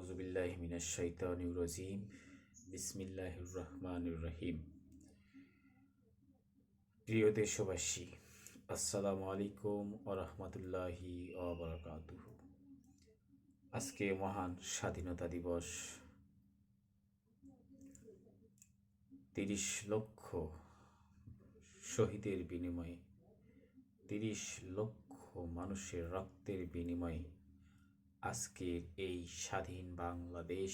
আউযুবিল্লাহি মিনাশ শাইতানির রাজিম। বিসমিল্লাহির রহমানির রহিম। প্রিয় দেশবাসী, আসসালামু আলাইকুম ওয়া রাহমাতুল্লাহি ওয়া বারাকাতুহু। আজকে মহান স্বাধীনতা দিবস। 30 লক্ষ শহীদের বিনিময়ে, 30 লক্ষ মানুষের রক্তের বিনিময়ে আজকের এই স্বাধীন বাংলাদেশ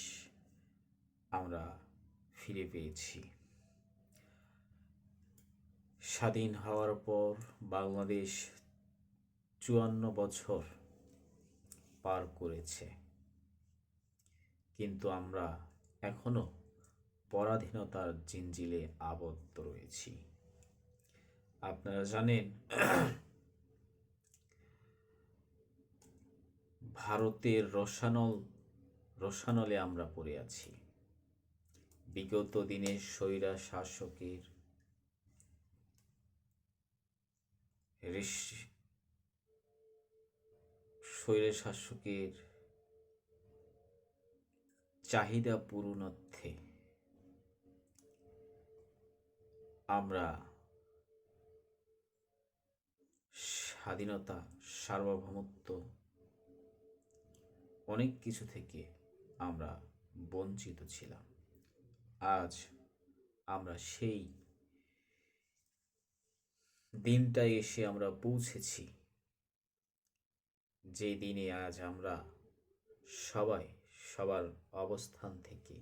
আমরা ফিরে পেয়েছি। স্বাধীন হওয়ার পর বাংলাদেশ 54 বছর পার করেছে, কিন্তু আমরা এখনো পরাধীনতার জিঞ্জিলে আবদ্ধ রয়েছি। আপনারা জানেন, ভারতের রসানলে আমরা পড়ে আছি। বিগত দিনে স্বৈরা শাসকের চাহিদা পূরণার্থে আমরা স্বাধীনতা, সার্বভৌমত্ব, অনেক কিছু থেকে আমরা বঞ্চিত ছিলাম। আজ আমরা সেই দিনটায় এসে আমরা পৌঁছেছি, যে দিনে আজ আমরা সবাই সবার অবস্থান থেকে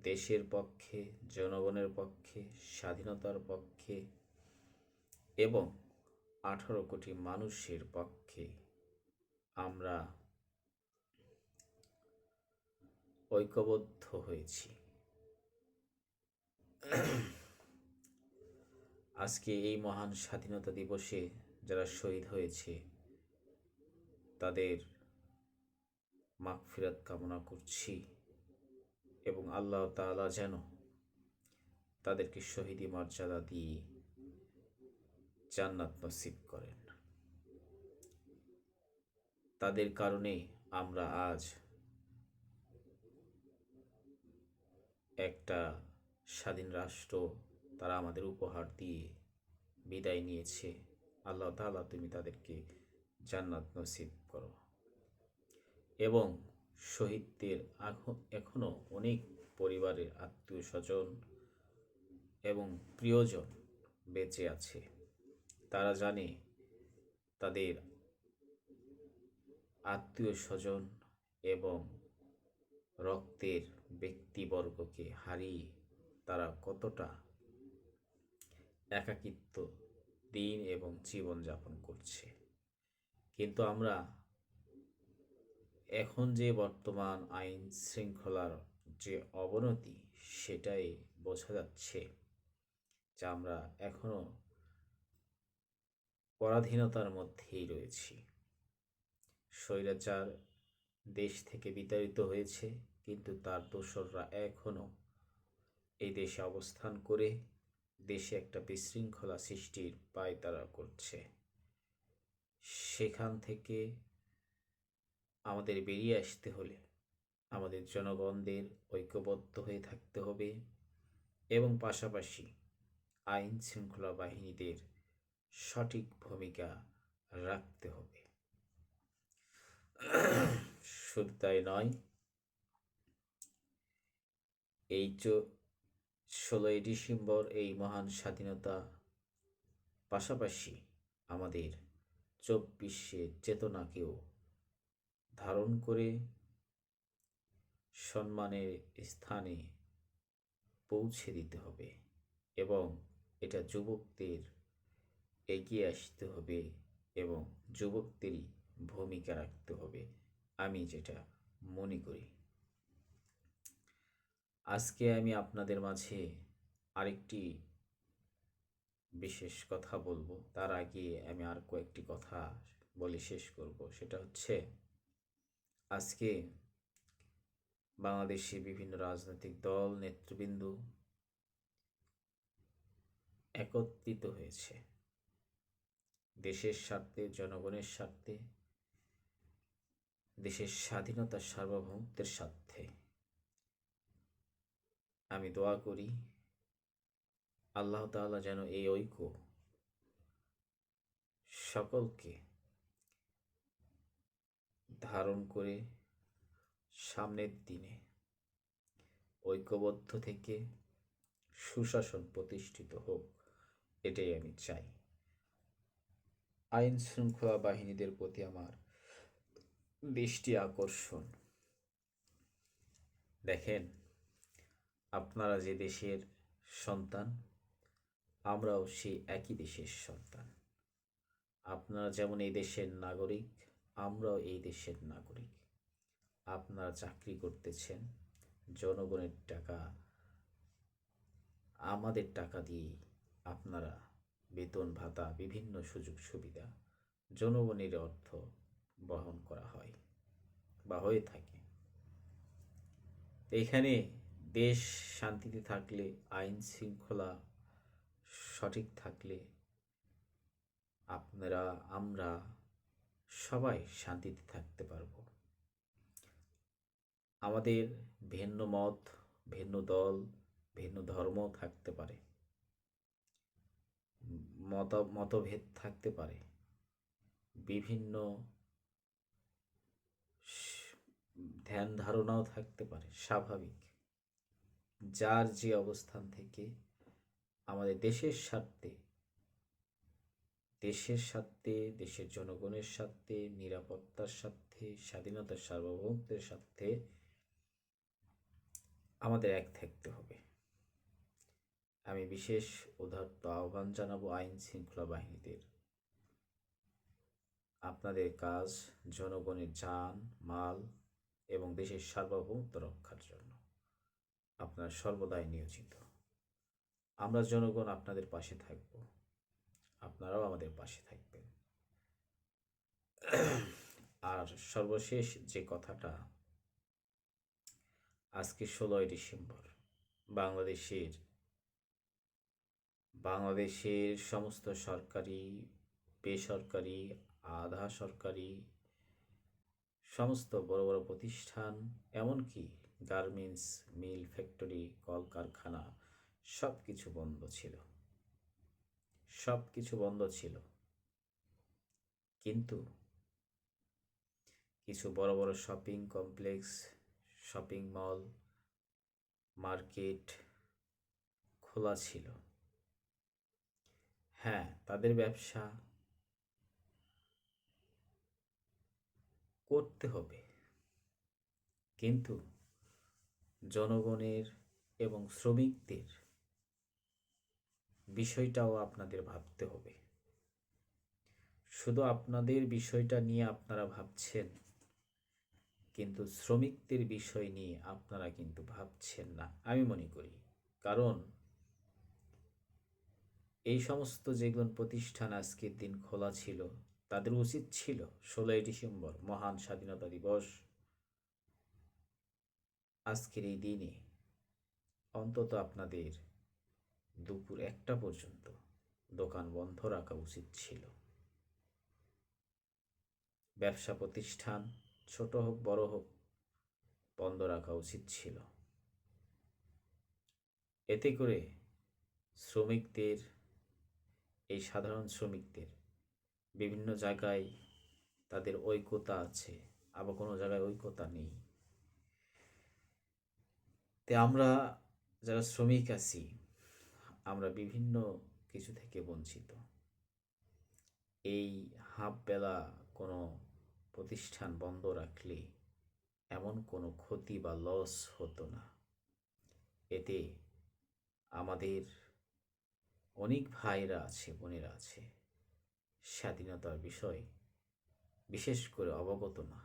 দেশের পক্ষে, জনগণের পক্ষে, স্বাধীনতার পক্ষে এবং 18 কোটি মানুষের পক্ষে আমরা ঐক্যবদ্ধ হয়েছি। আজকে এই মহান স্বাধীনতা দিবসে যারা শহীদ হয়েছে তাদের মাগফিরাত কামনা করছি এবং আল্লাহ তাআলা যেন তাদেরকে শহীদি মর্যাদা দিয়ে জান্নাত নসিব করেন। তাদের কারণে আমরা আজ একটা স্বাধীন রাষ্ট্র তারা আমাদের উপহার দিয়ে বিদায় নিয়েছে। আল্লাহ তাআলা তুমি তাদেরকে জান্নাত নসিব করো। এবং শহীদদের এখনো অনেক পরিবারের আত্মীয় স্বজন এবং প্রিয়জন বেঁচে আছে। তারা জানে তাদের আত্মীয় স্বজন এবং রক্তের ব্যক্তিবর্গকে হারিয়ে তারা কতটা একাকিত্ব দিন এবং জীবন যাপন করছে। কিন্তু আমরা এখন যে বর্তমান আইন শৃঙ্খলার যে অবনতি, সেটাই বোঝা যাচ্ছে যে আমরা এখনো পরাধীনতার মধ্যেই রয়েছি। স্বৈরাচার দেশ থেকে বিতাড়িত হয়েছে, কিন্তু তার দোসররা এখনো এই দেশে অবস্থান করে দেশে একটা বিশৃঙ্খলা সৃষ্টির পায়তারা করছে। সেখান থেকে আমাদের বেরিয়ে আসতে হলে আমাদের জনগণদের ঐক্যবদ্ধ হয়ে থাকতে হবে এবং পাশাপাশি আইন শৃঙ্খলা বাহিনীদের সঠিক ভূমিকা রাখতে হবে। শুধু তাই নয়, এই 16ই ডিসেম্বর এই মহান স্বাধীনতা পাশাপাশি আমাদের 24-এর চেতনাকেও ধারণ করে সম্মানের স্থানে পৌঁছে দিতে হবে এবং এটা যুবকদের এগিয়ে আসতে হবে এবং যুবকদেরই ভূমিকা রাখতে হবে, আমি যেটা মনে করি। আজকে আমি আপনাদের মাঝে আরেকটি বিশেষ কথা বলবো। তার আগে আমি আর কয়েকটি কথা বলে শেষ করব। সেটা হচ্ছে, আজকে বাংলাদেশে বিভিন্ন রাজনৈতিক দল নেতৃবৃন্দ একত্রিত হয়েছে দেশের স্বার্থে, জনগণের স্বার্থে দেশের স্বাধীনতা সার্বভৌমত্বের স্বার্থে আমি দোয়া করি আল্লাহ তাআলা যেন এই ঐক্য সকলকে ধারণ করে সামনের দিনে ঐক্যবদ্ধ থেকে সুশাসন প্রতিষ্ঠিত হোক, এটাই আমি চাই। আইন শৃঙ্খলা বাহিনীদের প্রতি আমার দৃষ্টি আকর্ষণ, দেখেন আপনারা যে দেশের সন্তান, আমরাও সেই একই দেশের সন্তান। আপনারা যেমন এই দেশের নাগরিক, আমরাও এই দেশের নাগরিক। আপনারা চাকরি করতেছেন, জনগণের টাকা, আমাদের টাকা দিয়ে আপনারা বেতন ভাতা বিভিন্ন সুযোগ সুবিধা জনগণের অর্থ বহন করা হয় বা হয়ে থাকে। এখানে দেশ শান্তিতে থাকলে, আইন শৃঙ্খলা সঠিক থাকলে আপনারা, আমরা সবাই শান্তিতে থাকতে পারবো। আমাদের ভিন্ন মত, ভিন্ন দল, ভিন্ন ধর্ম থাকতে পারে, মতভেদ থাকতে পারে, বিভিন্ন ধ্যান ধারণাও থাকতে পারে, স্বাভাবিক। যার যে অবস্থান থেকে আমাদের দেশের স্বার্থে, দেশের জনগণের স্বার্থে, নিরাপত্তার স্বার্থে, স্বাধীনতার সার্বভৌমত্বের স্বার্থে আমাদের এক থাকতে হবে। আমি বিশেষ উদাত্ত আহ্বান জানাবো আইন শৃঙ্খলা বাহিনীদের, আপনাদের কাজ জনগণের জান মাল এবং দেশের সার্বভৌমত্ব রক্ষার জন্য আপনারা সর্বদাই নিয়োজিত। আমরা জনগণ আপনাদের পাশে থাকব, আপনারাও আমাদের পাশে থাকবেন। আর সর্বশেষ যে কথাটা, আজকে 16ই ডিসেম্বর বাংলাদেশের সমস্ত সরকারি, বেসরকারি, আধা সরকারি সমস্ত বড় বড় প্রতিষ্ঠান, এমনকি গার্মেন্টস, মিল, ফ্যাক্টরি, কলকারখানা সব কিছু বন্ধ ছিল, সব কিছু বন্ধ ছিল। কিন্তু কিছু বড় বড় shopping complex, shopping mall, market খোলা ছিল। হ্যাঁ, তাদের ব্যবসা করতে হবে, কিন্তু জনগণের এবং শ্রমিকদের বিষয়টাও আপনাদের ভাবতে হবে। শুধু আপনাদের বিষয়টা নিয়ে আপনারা ভাবছেন, কিন্তু শ্রমিকদের বিষয় নিয়ে আপনারা কিন্তু ভাবছেন না, আমি মনে করি। কারণ এই সমস্ত যেগুলো প্রতিষ্ঠান আজকের দিন খোলা ছিল, তাদের উচিত ছিল 16ই ডিসেম্বর মহান স্বাধীনতা দিবস, আজকের এই দিনে অন্তত আপনাদের দুপুর 1টা পর্যন্ত দোকান বন্ধ রাখা উচিত ছিল। ব্যবসা প্রতিষ্ঠান ছোট হোক বড় হোক বন্ধ রাখা উচিত ছিল। এতে করে শ্রমিকদের, এই সাধারণ শ্রমিকদের বিভিন্ন জায়গায় তাদের ঐক্যতা আছে, আবার কোনো জায়গায় ঐক্যতা নেই। তে আমরা যারা শ্রমিক আছি, আমরা বিভিন্ন কিছু থেকে বঞ্চিত। এই হাফ বেলা কোনো প্রতিষ্ঠান বন্ধ রাখলে এমন কোনো ক্ষতি বা লস হতো না। এতে আমাদের অনেক ভাইরা আছে, বোনেরা আছে, স্বাধীনতার বিষয় বিশেষ করে অবগত না।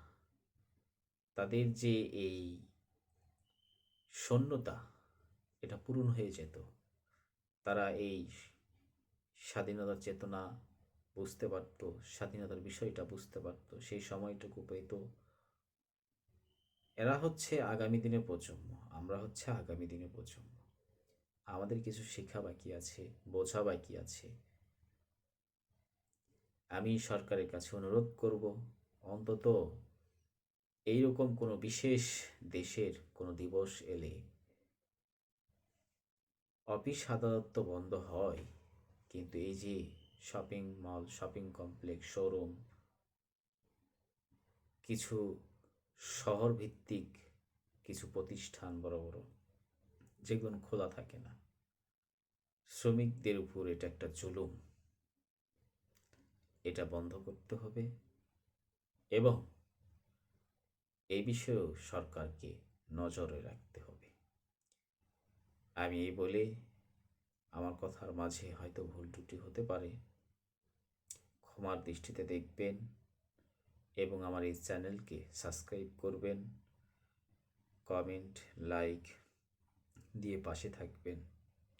তাদের যে এই শূন্যতা, এটা পূরণ হয়ে যেত। তারা এই স্বাধীনতার চেতনা বুঝতে পারত, স্বাধীনতার বিষয়টা বুঝতে পারত, সেই সময়টুকু পেত। এরা হচ্ছে আগামী দিনের প্রজন্ম, আমরা হচ্ছে আগামী দিনের প্রজন্ম। আমাদের কিছু শেখা বাকি আছে, বোঝা বাকি আছে। আমি সরকারের কাছে অনুরোধ করব, অন্তত এইরকম কোনো বিশেষ দেশের কোনো দিবস এলে অফিস আদালত তো বন্ধ হয়, কিন্তু এই যে shopping mall, shopping complex, showroom, কিছু শহর ভিত্তিক কিছু প্রতিষ্ঠান বড় বড়, যেগুলো খোলা থাকে না, শ্রমিকদের উপর এটা একটা জুলুম। এটা বন্ধ করতে হবে এবং এই বিষয়েও সরকারকে নজরে রাখতে হবে। আমি এই বলে আমার কথার মাঝে হয়তো ভুল ত্রুটি হতে পারে, ক্ষমার দৃষ্টিতে দেখবেন এবং আমার এই চ্যানেলকে সাবস্ক্রাইব করবেন, কমেন্ট, লাইক দিয়ে পাশে থাকবেন।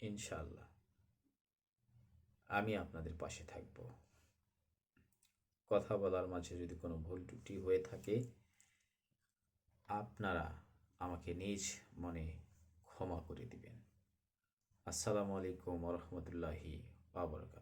ইনশাআল্লাহ আমি আপনাদের পাশে থাকব। কথা বলার মাঝে যদি কোনো ভুল ত্রুটি হয়ে থাকে, আপনারা আমাকে নিজ মনে ক্ষমা করে দিবেন। আসসালামু আলাইকুম ওয়া রাহমাতুল্লাহি ওয়া বারাকাতুহু।